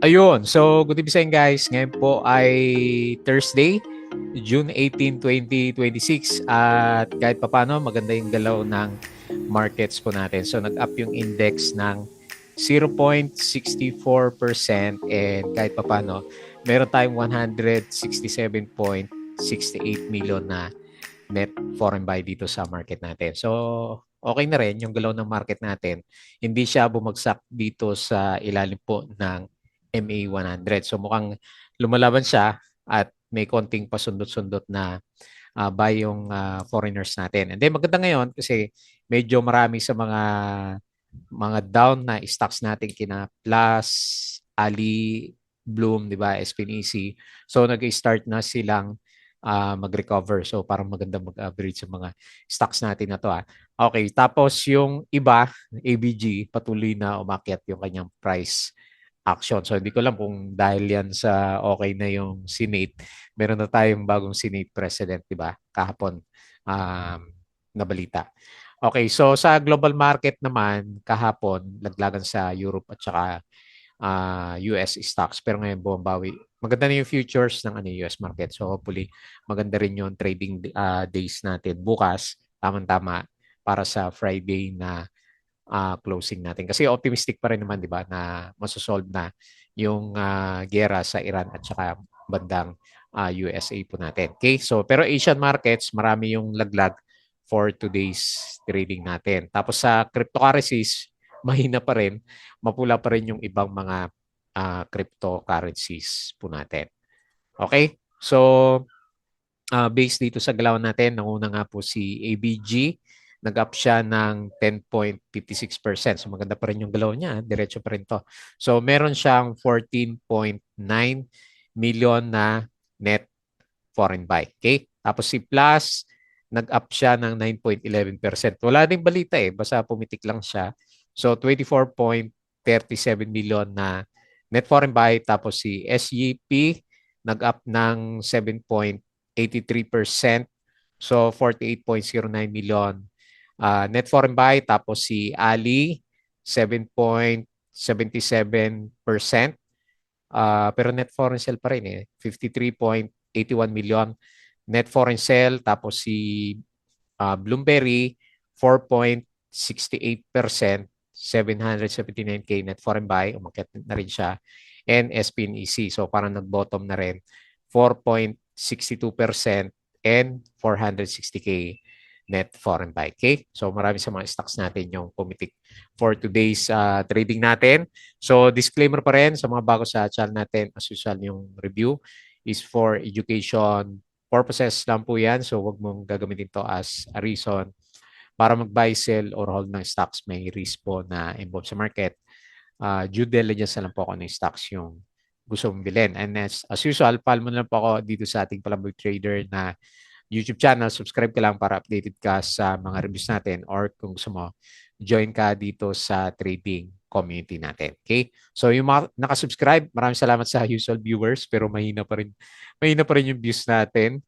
Ayun, so good evening guys. Ngayon po ay Thursday, June 18, 2026 at kahit papano maganda yung galaw ng markets po natin. So nag-up yung index ng 0.64% and kahit papano meron tayong 167.68 million na net foreign buy dito sa market natin. So okay na rin yung galaw ng market natin. Hindi siya bumagsak dito sa ilalim po ng MA 100. So mukhang lumalaban siya at may konting pasundot-sundot na buy yung foreigners natin. And then maganda ngayon kasi medyo marami sa mga down na stocks natin kina Plus, Ali, Bloom, di ba, SPNEC. So nag-start na silang mag-recover. So parang maganda mag-average sa mga stocks natin na to. Okay, tapos yung iba, ABG, patuloy na umakyat yung kanyang price action. So hindi ko alam kung dahil yan sa okay na yung Senate, meron na tayong bagong Senate President, di ba? Kahapon na balita. Okay, so sa global market naman, kahapon, laglagan sa Europe at saka US stocks. Pero ngayon bumabawi. Maganda na yung futures ng US market. So hopefully maganda rin yung trading days natin bukas. Tama-tama para sa Friday na closing natin. Kasi optimistic pa rin naman, di ba, na masosolve na yung gera sa Iran at saka bandang USA po natin. Okay, so pero Asian markets, marami yung laglag for today's trading natin. Tapos sa cryptocurrencies, mahina pa rin, mapula pa rin yung ibang mga cryptocurrencies po natin. Okay? So, based dito sa galaw natin, nanguna nga po si ABG, nag-up siya ng 10.56%. So maganda pa rin yung galaw niya, diretso pa rin to. So meron siyang 14.9 million na net foreign buy. Okay? Tapos si Plus, nag-up siya ng 9.11%. Wala ding balita basta pumitik lang siya. So 24.37 million na net foreign buy. Tapos si SGP, nag-up ng 7.83%. So 48.09 million net foreign buy. Tapos si Ali, 7.77%. Pero net foreign sale pa rin 53.81 million net foreign sale. Tapos si Bloomberry, 4.68%, 779K net foreign buy, umakyat na rin siya. And SPNEC, so parang nag-bottom na rin, 4.62% and 460K net foreign buy. Okay? So marami sa mga stocks natin yung pumitik for today's trading natin. So disclaimer pa rin sa mga bago sa channel natin, as usual yung review is for education purposes lang po yan. So wag mong gagamitin to as a reason para mag-buy, sell, or hold ng stocks. May risk po na involved sa market. Due diligence na lang po ako ng stocks yung gusto mong bilhin. And as usual, follow mo na lang po ako dito sa ating Palaboy Trader na YouTube channel. Subscribe ka lang para updated ka sa mga reviews natin or kung gusto mo, join ka dito sa trading community natin. Okay? So yung mga nakasubscribe, maraming salamat sa usual viewers pero mahina pa rin yung views natin.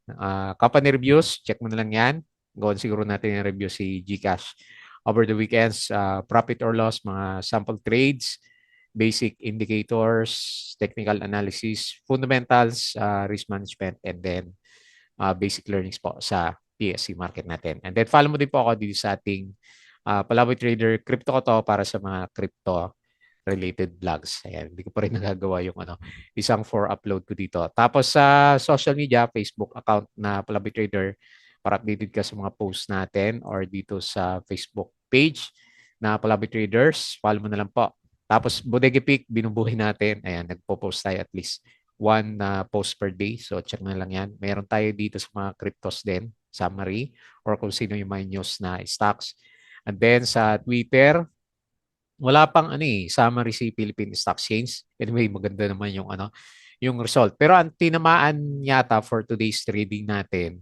Company reviews, check mo na lang yan. Gawin siguro natin yung review si Gcash over the weekends. Profit or loss, mga sample trades, basic indicators, technical analysis, fundamentals, risk management, and then basic learnings po sa PSC market natin. And then follow mo din po ako dito sa ating Palaboy Trader Crypto ko to para sa mga crypto related vlogs. Ayan, hindi ko pa rin nagagawa yung isang for upload ko dito. Tapos sa social media, Facebook account na Palaboy Trader para updated ka sa mga posts natin or dito sa Facebook page na Palaboy Traders. Follow mo na lang po. Tapos Bodega Peak, binubuhay natin. Ayan, nagpo-post tayo at least one post per day. So check na lang yan. Meron tayo dito sa mga cryptos din, summary, or kung sino yung mga news na stocks. And then sa Twitter, wala pang summary si Philippine Stock Exchange. Anyway, maganda naman yung result. Pero ang tinamaan yata for today's trading natin,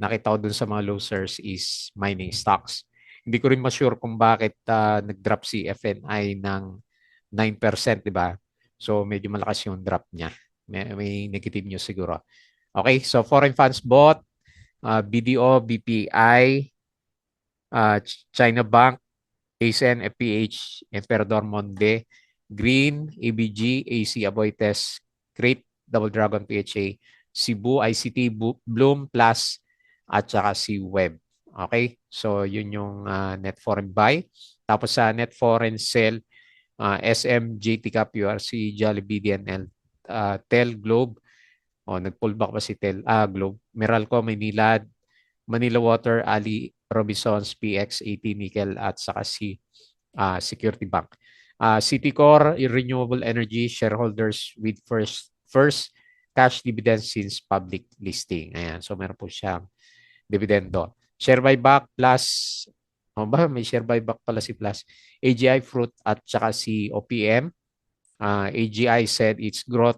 nakita ko dun sa mga losers is mining stocks. Hindi ko rin ma-sure kung bakit nag-drop si FNI ng 9%, di ba? So medyo malakas yung drop niya. May negative news siguro. Okay, so foreign funds bought, BDO, BPI, China Bank, ASEAN, FPH, Emperador Monde, Green, ABG, AC, Aboitiz, Crate, Double Dragon, PHA, Cebu, ICT, Bloom, Plus, at saka si Web. Okay? So, yun yung net foreign buy. Tapos sa net foreign sell, SM, JT Cap, URC, Jollibee, DNL, Tel, Globe. Nag-pullback pa si Tel, Globe. Meralco, Maynilad, Manila Water, Ali, Robinsons, PX, AT, Nickel, at saka si Security Bank. Citicorp, Renewable Energy shareholders with first cash dividend since public listing. Ayan, so meron po siyang dividendo. Share buyback plus, may share buyback pala si Plus. AGI Fruit at saka si OPM. AGI said its growth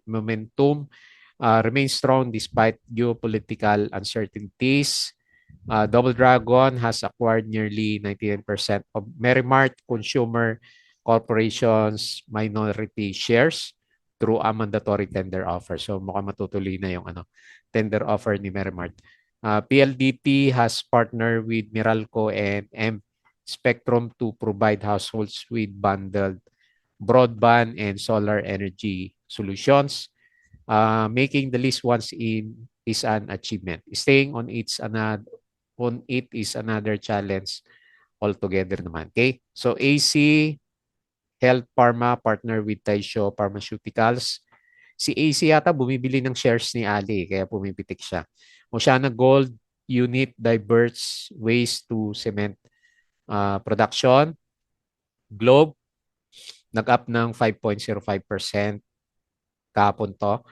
momentum remains strong despite geopolitical uncertainties. Double Dragon has acquired nearly 99% of Merrimart Consumer Corporation's minority shares through a mandatory tender offer. So mukhang matutuloy na yung tender offer ni Merrimart. PLDT has partnered with Meralco and M Spectrum to provide households with bundled broadband and solar energy solutions. Making the list once in is an achievement. Staying on it is another challenge altogether naman. Okay? So AC Health Pharma partner with Taisho Pharmaceuticals. Si AC yata bumibili ng shares ni Ali kaya pumipitik siya. Oceana Gold unit diverts waste to cement production. Globe nag-up ng 5.05% kahapon to.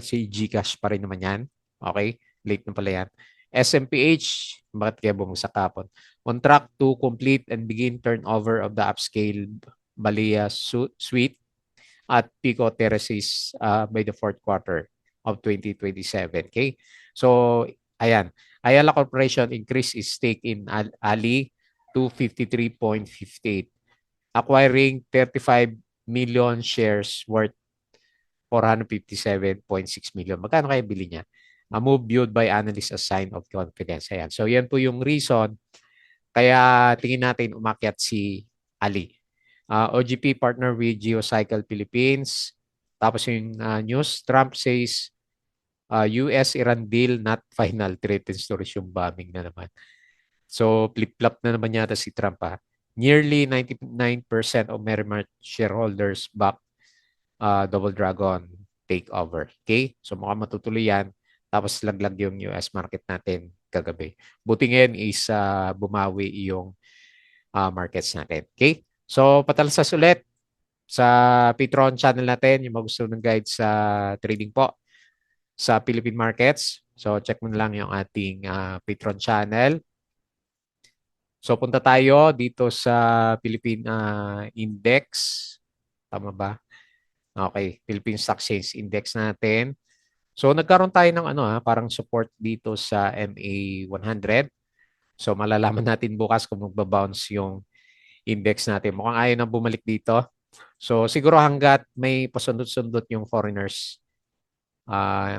Si Gcash pa rin naman yan. Okay? Late na pala yan. SMPH, bakit kaya bumagsak kahapon? On track to complete and begin turnover of the upscale Balea Suite at Pico Terraces by the fourth quarter of 2027. Okay? So, ayan. Ayala Corporation increased its stake in Ali to 53.58, acquiring 35 million shares worth 457.6 million. Magkano kaya bili niya? A move viewed by analysts as sign of confidence. Ayan. So, yan po yung reason kaya tingin natin umakyat si Ali. OGP partner with Geocycle Philippines. Tapos yung news, Trump says US-Iran deal not final, threatens to resume bombing na naman. So, flip-flop na naman yata si Trump. Nearly 99% of Merrimart shareholders back Double Dragon takeover. Okay? So mukhang matutuloy yan. Tapos laglag yung US market natin kagabi. Buti ngayon is bumawi yung markets natin. Okay? So patalasas ulit sa Patreon channel natin yung mga gusto ng guide sa trading po sa Philippine markets. So check mo na lang yung ating Patreon channel. So punta tayo dito sa Philippine Index. Tama ba? Okay, Philippine Stock Exchange Index natin. So nagkaroon tayo ng parang support dito sa MA 100. So malalaman natin bukas kung magbabounce yung index natin. Mukhang ayaw na bumalik dito. So siguro hanggat may pasundot-sundot yung foreigners,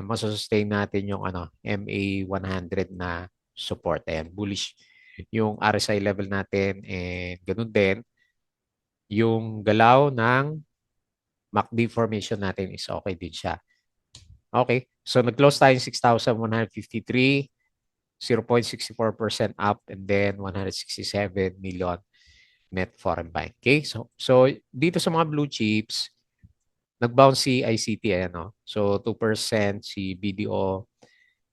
masustain natin yung MA 100 na support. Ayan, bullish yung RSI level natin and ganun din yung galaw ng MACD formation natin is okay din siya. Okay. So nag-close tayo 6,153, 0.64% up, and then 167 million net foreign buy. Okay? So dito sa mga blue chips, nag-bounce si ICT, So 2%, si BDO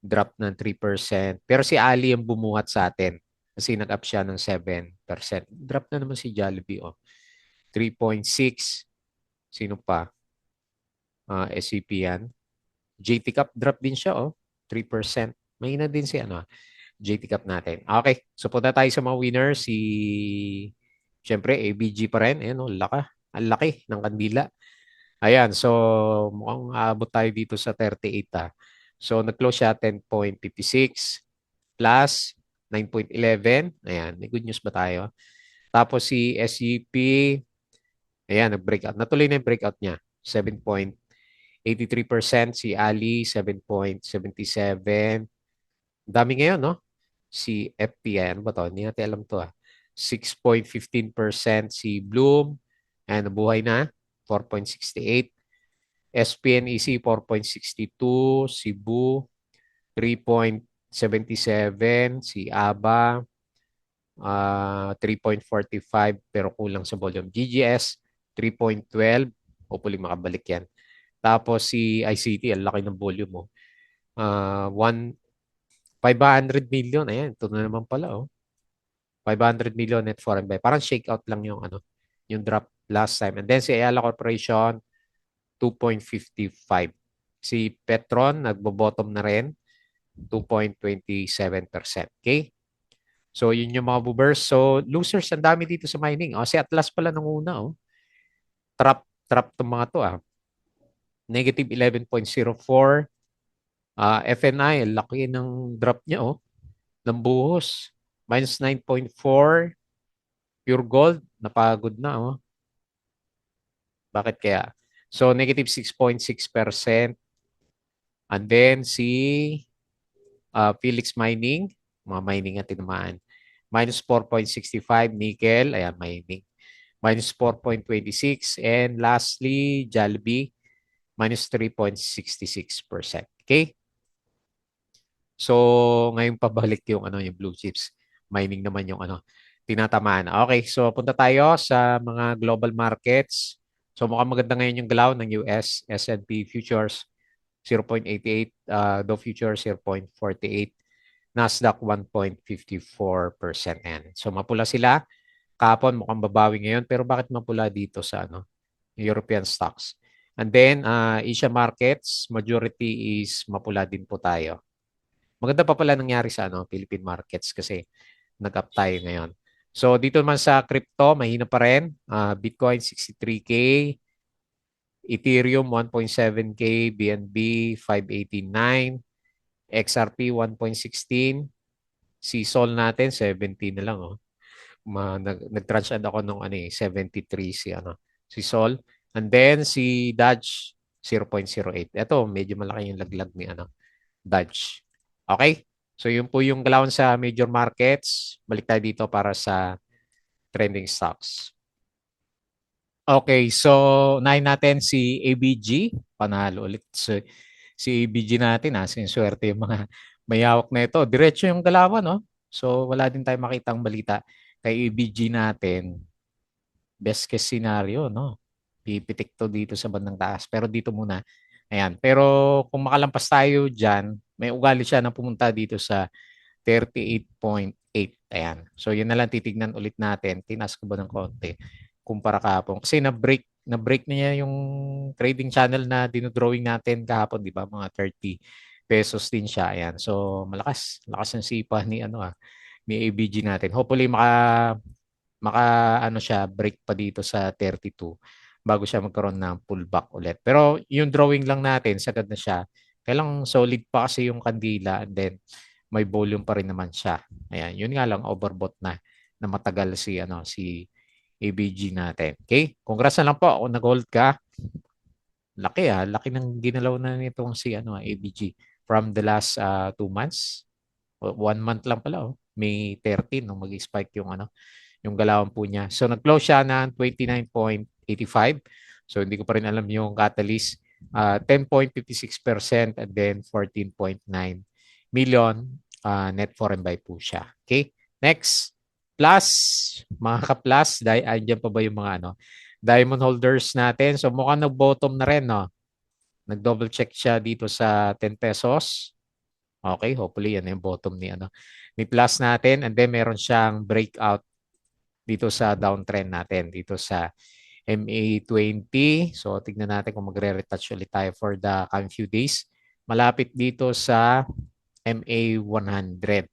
drop ng 3%. Pero si Ali yung bumuhat sa atin kasi nag-up siya ng 7%. Drop na naman si Jollibee, 3.6. Sino pa? SCP yan. JT Cup drop din siya, 3%. Mahina din si JT Cup natin. Okay, so punta tayo sa mga winners. Siyempre, ABG pa rin. Ayan, ang laki ng kandila. Ayan, so mukhang aabot tayo dito sa 38. So nag-close siya 10.56 plus 9.11. Ayan, may good news ba tayo? Tapos si SCP, ayan, nag-breakout. Natuloy na yung breakout niya. 7.83%. Si Ali, 7.77. Dami ngayon, no? Si FPI, ano ba to? Hindi natin alam to. 6.15% si Bloom. And nabuhay na, 4.68. SPNEC, 4.62. Cebu, 3.77. Si ABA, 3.45 pero kulang sa volume. GGS, 3.12. Hopefully makabalik yan. Tapos si ICT, ang laki ng volume mo. 500 million. Ayan, ito na naman pala. 500 million net foreign buy. Parang shakeout lang yung drop last time. And then si Ayala Corporation, 2.55. Si Petron, nagbo-bottom na rin, 2.27%. Okay? So, yun yung mga movers. So, losers, ang dami dito sa mining. Si Atlas pala nung una. Trap tong mga to. Negative 11.04. FNI, laki ng drop niya. Ng buhos. Minus 9.4. Pure Gold, napagod na. Bakit kaya? So, negative 6.6%. And then, si Felix Mining, mga mining at tinamaan. Minus 4.65, nickel, ayan, mining. Minus 4.26. And lastly, Jollibee, minus 3.66%. Okay? So, ngayon pabalik yung blue chips. Mining naman yung tinatamaan. Okay, so punta tayo sa mga global markets. So, mukhang maganda ngayon yung galaw ng US S&P futures 0.88, Dow futures 0.48, Nasdaq 1.54%. Yan. So, mapula sila. Kahapon mukhang babawi ngayon, pero bakit mapula dito sa European stocks? And then, Asia markets, majority is mapula din po tayo. Maganda pa pala nangyari sa Philippine markets kasi nag-up tayo ngayon. So dito naman sa crypto, mahina pa rin. Bitcoin 63K, Ethereum 1.7K, BNB 589, XRP 1.16, si Sol natin 70 na lang nag-transact ako nung 73 si Sol. And then si Dodge 0.08. Ito medyo malaki yung laglag ni Dodge. Okay? So yun po yung galawan sa major markets. Balik tayo dito para sa trending stocks. Okay, so unahin natin si ABG. Panalo ulit si ABG natin. Sinswerte yung mga mayawak na ito. Diretso yung galawan, no? So wala din tayong makitang balita kay ABG natin. Best case scenario, no? Pipitik to dito sa bandang taas. Pero dito muna. Ayan. Pero kung makalampas tayo dyan, may ugali siya na pumunta dito sa 38.8. Ayan. So, yun na lang titignan ulit natin. Tinas ko ba ng konti kumpara kahapon? Kasi na-break niya yung trading channel na dinodrawing natin kahapon, di ba? Mga 30 pesos din siya. Ayan. So, malakas. Lakas ng sipa ni ABG natin. Hopefully, siya, break pa dito sa 32 bago siya magkaroon ng pullback ulit. Pero yung drawing lang natin, sagad na siya. Kailang solid pa kasi yung kandila and then may volume pa rin naman siya. Ayan, yun nga lang overbought na matagal si ABG natin. Okay? Congrats na lang po kung nag-hold ka. Laki laki ng ginalaw na nitong si ABG from the last 2 months. 1 month lang pala May 13 nung mag-spike yung galawan po niya. So nag-close siya ng 29.85. So hindi ko pa rin alam yung catalyst. 10.56% and then 14.9 million net foreign buy po siya. Okay? Next. Plus, mga ka-plus, andyan pa ba yung mga diamond holders natin? So mukhang nag-bottom na rin, no? Nag-double check siya dito sa 10 pesos. Okay, hopefully yan yung bottom ni plus natin and then meron siyang breakout dito sa downtrend natin dito sa MA20. So tignan natin kung magre-retouch ulit tayo for the coming few days. Malapit dito sa MA100.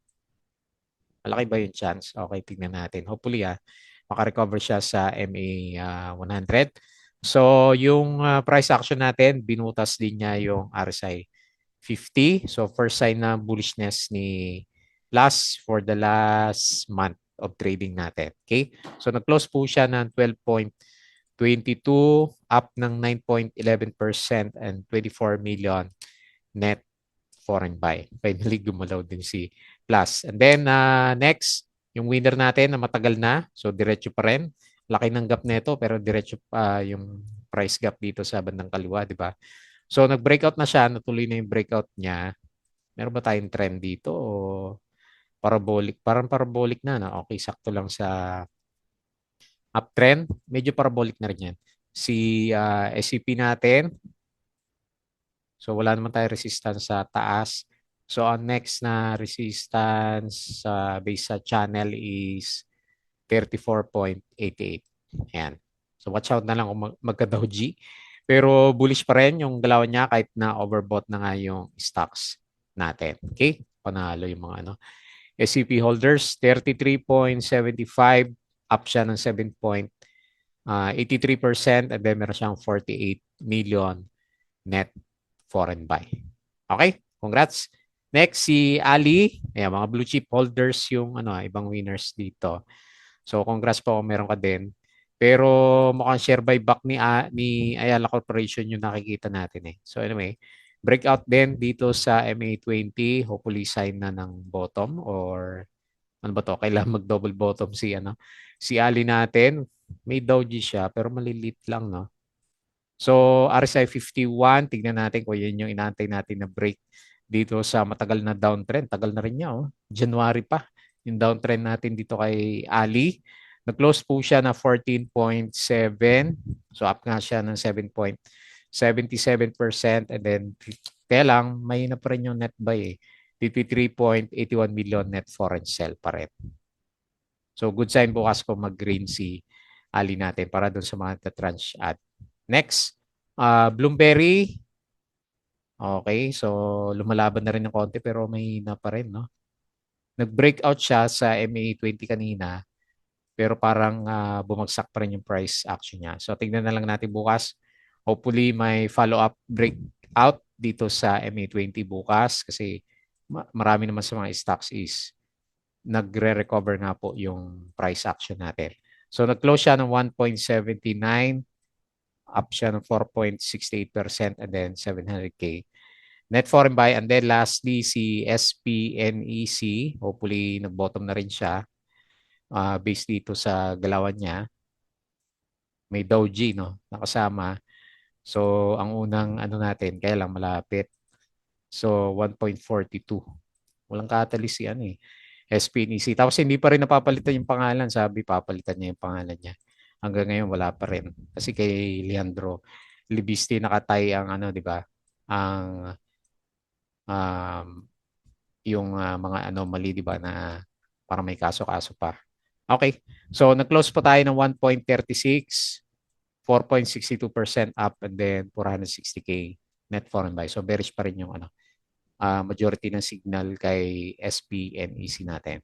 Malaki ba yung chance? Okay, tignan natin. Hopefully makarecover siya sa MA100. So yung price action natin, binutas din niya yung RSI 50. So first sign na bullishness ni Plus for the last month of trading natin. Okay? So nag-close po siya ng 12.22 up ng 9.11% and 24 million net foreign buy. Finally gumalaw din si Plus. And then next, yung winner natin na matagal na. So diretso pa rin. laki ng gap nito pero diretso pa yung price gap dito sa bandang kaliwa, di ba? So nag-breakout na siya, natuloy na yung breakout niya. Meron ba tayong trend dito o parabolic? Parang parabolic na. Okay, sakto lang sa uptrend. Medyo parabolic na rin yan. Si SCP natin, so wala naman tayong resistance sa taas. So ang next na resistance based sa channel is 34.88. Ayan. So watch out na lang kung magka-doji. Pero bullish pa rin yung galawan niya kahit na overbought na nga yung stocks natin. Okay? Panalo yung mga ano. SCP holders, 33.75, up siya ng 7.83%, and then meron siyang 48 million net foreign buy. Okay? Congrats. Next, si Ali. Ayan, mga blue chip holders yung ibang winners dito. So, congrats po kung meron ka din. Pero mukhang share buyback ni Ayala Corporation yung nakikita natin eh. So anyway, breakout din dito sa MA20. Hopefully sign na ng bottom or ano ba to? Kailangan mag-double bottom si Ali natin. May doji siya pero malilit lang, no? So RSI 51, tignan natin kung yan yung inaantay natin na break dito sa matagal na downtrend. Tagal na rin niya, oh. January pa yung downtrend natin dito kay Ali. Nag-close po siya na 14.7. So up nga siya ng 7.77%, and then kaya lang may na pa rin yung net buy eh. 53.81 million net foreign sell pa rin. So good sign bukas kung mag-green si Ali natin para doon sa mga tranche ad. Next, Bloomberry. Okay, so lumalaban na rin ng konti pero may na pa rin, no? Nag-breakout siya sa MA20 kanina pero parang bumagsak pa rin yung price action niya. So tingnan na lang natin bukas. Hopefully may follow-up breakout dito sa MA20 bukas kasi marami naman sa mga stocks is nagre-recover nga po yung price action natin. So nag-close siya ng 1.79, up siya ng 4.68%, and then 700K. Net foreign buy, and then lastly si SPNEC, hopefully nag-bottom na rin siya based dito sa galawan niya. May doji, no, nakasama. So ang unang natin, kaya lang malapit. So 1.42. Walang catalyst si SPNEC. Tapos hindi pa rin napapalitan yung pangalan. Sabi papalitan niya yung pangalan niya. Hanggang ngayon wala pa rin. Kasi kay Leandro Libisti nakatay ang di ba? Ang yung mga anomaly, di ba, na parang may kaso-kaso pa. Okay. So nag-close po tayo ng 1.36, 4.62% up, and then 460K net foreign buy. So bearish pa rin yung majority ng signal kay SPNEC natin.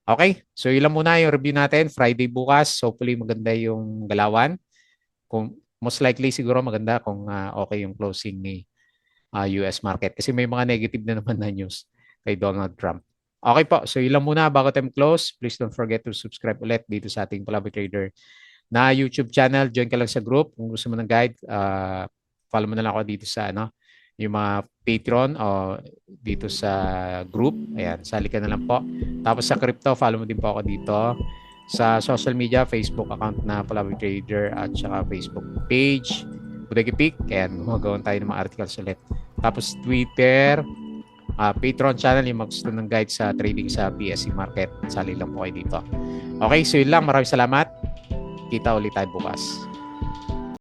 Okay, so ilan muna yung review natin. Friday bukas, hopefully maganda yung galawan. Kung most likely siguro maganda kung okay yung closing ni US market kasi may mga negative na naman na news kay Donald Trump. Okay po, so ilan muna bago tayo close. Please don't forget to subscribe ulit dito sa ating Palaboy Trader na YouTube channel. Join ka lang sa group. Kung gusto mo ng guide, follow mo na lang ako dito sa yung mga Patreon o dito sa group. Ayan, sali ka na lang po. Tapos sa crypto, follow mo din po ako dito. Sa social media, Facebook account na Palaboy Trader at saka Facebook page, Budagi Peak. Ayan, gumagawan tayo ng mga articles ulit. Tapos Twitter, Patreon channel, yung mga gusto ng guide sa trading sa PSE market. Sali lang po kayo dito. Okay, so yun lang. Maraming salamat. Kita ulit tayo bukas.